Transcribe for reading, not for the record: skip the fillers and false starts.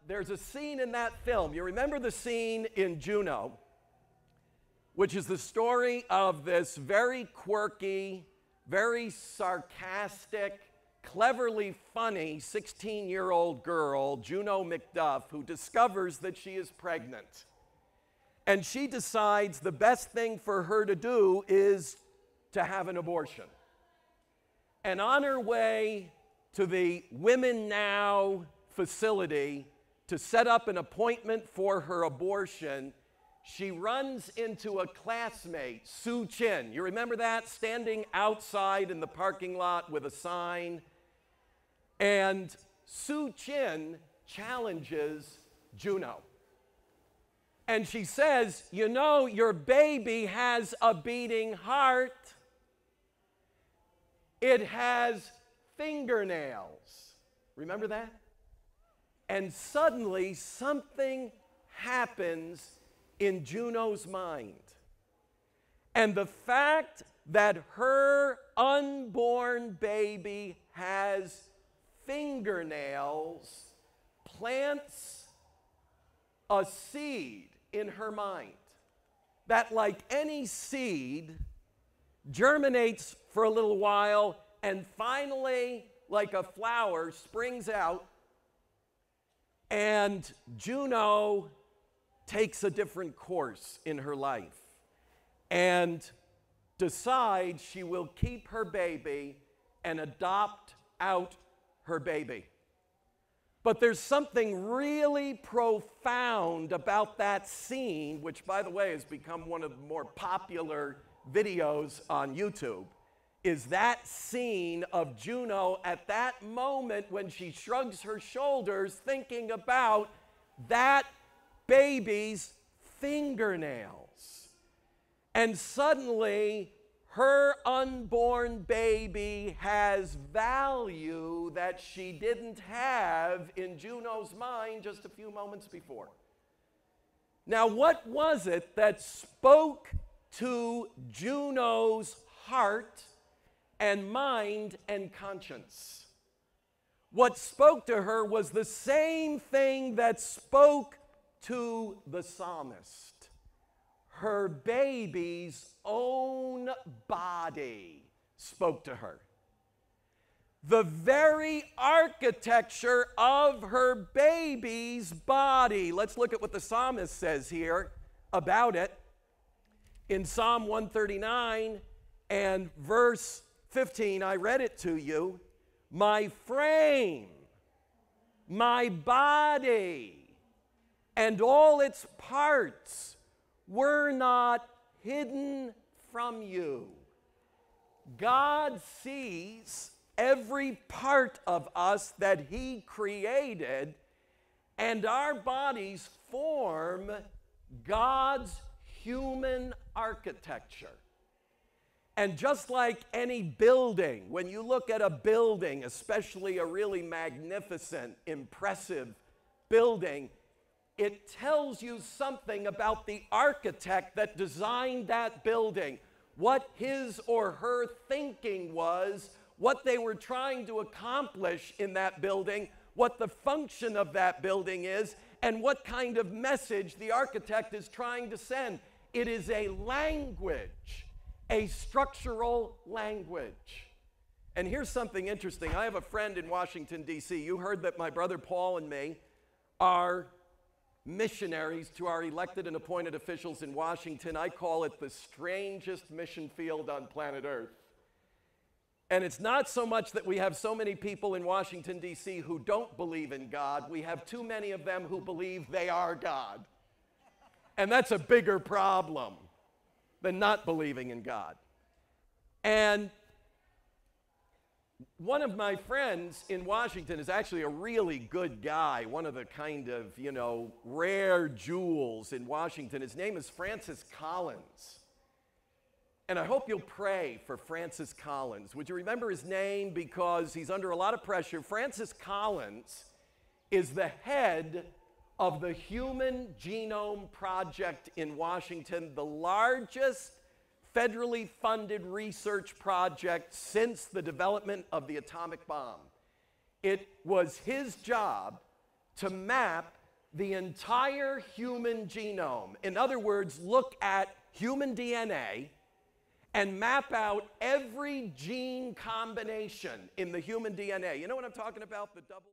There's a scene in that film. You remember the scene in Juno, which is the story of this very quirky, very sarcastic, cleverly funny 16-year-old girl, Juno MacDuff, who discovers that she is pregnant. And she decides the best thing for her to do is to have an abortion. And on her way to the Women Now facility to set up an appointment for her abortion, she runs into a classmate, Sue Chin. You remember that? Standing outside in the parking lot with a sign. And Sue Chin challenges Juno. And she says, you know, your baby has a beating heart. It has fingernails. Remember that? And suddenly something happens in Juno's mind. And the fact that her unborn baby has fingernails plants a seed in her mind that, like any seed, germinates for a little while and finally, like a flower, springs out. And Juno takes a different course in her life and decides she will keep her baby and adopt out her baby. But there's something really profound about that scene, which, by the way, has become one of the more popular videos on YouTube, is that scene of Juno at that moment when she shrugs her shoulders thinking about that baby's fingernails. And suddenly, her unborn baby has value that she didn't have in Juno's mind just a few moments before. Now, what was it that spoke to Juno's heart and mind and conscience? What spoke to her was the same thing that spoke to the psalmist. Her baby's own body spoke to her. The very architecture of her baby's body. Let's look at what the psalmist says here about it. In Psalm 139 and verse 15, I read it to you. My frame, my body, and all its parts were not hidden from you. God sees every part of us that He created, and our bodies form God's human architecture. And just like any building, when you look at a building, especially a really magnificent, impressive building, it tells you something about the architect that designed that building, what his or her thinking was, what they were trying to accomplish in that building, what the function of that building is, and what kind of message the architect is trying to send. It is a language, a structural language. And here's something interesting. I have a friend in Washington, D.C. You heard that my brother Paul and me are missionaries to our elected and appointed officials in Washington. I call it the strangest mission field on planet Earth. And it's not so much that we have so many people in Washington, D.C. who don't believe in God. We have too many of them who believe they are God. And that's a bigger problem than not believing in God. And one of my friends in Washington is actually a really good guy, one of the kind of, rare jewels in Washington. His name is Francis Collins. And I hope you'll pray for Francis Collins. Would you remember his name? Because he's under a lot of pressure. Francis Collins is the head of the Human Genome Project in Washington, the largest federally funded research project since the development of the atomic bomb. It was his job to map the entire human genome. In other words, look at human DNA and map out every gene combination in the human DNA. You know what I'm talking about? The double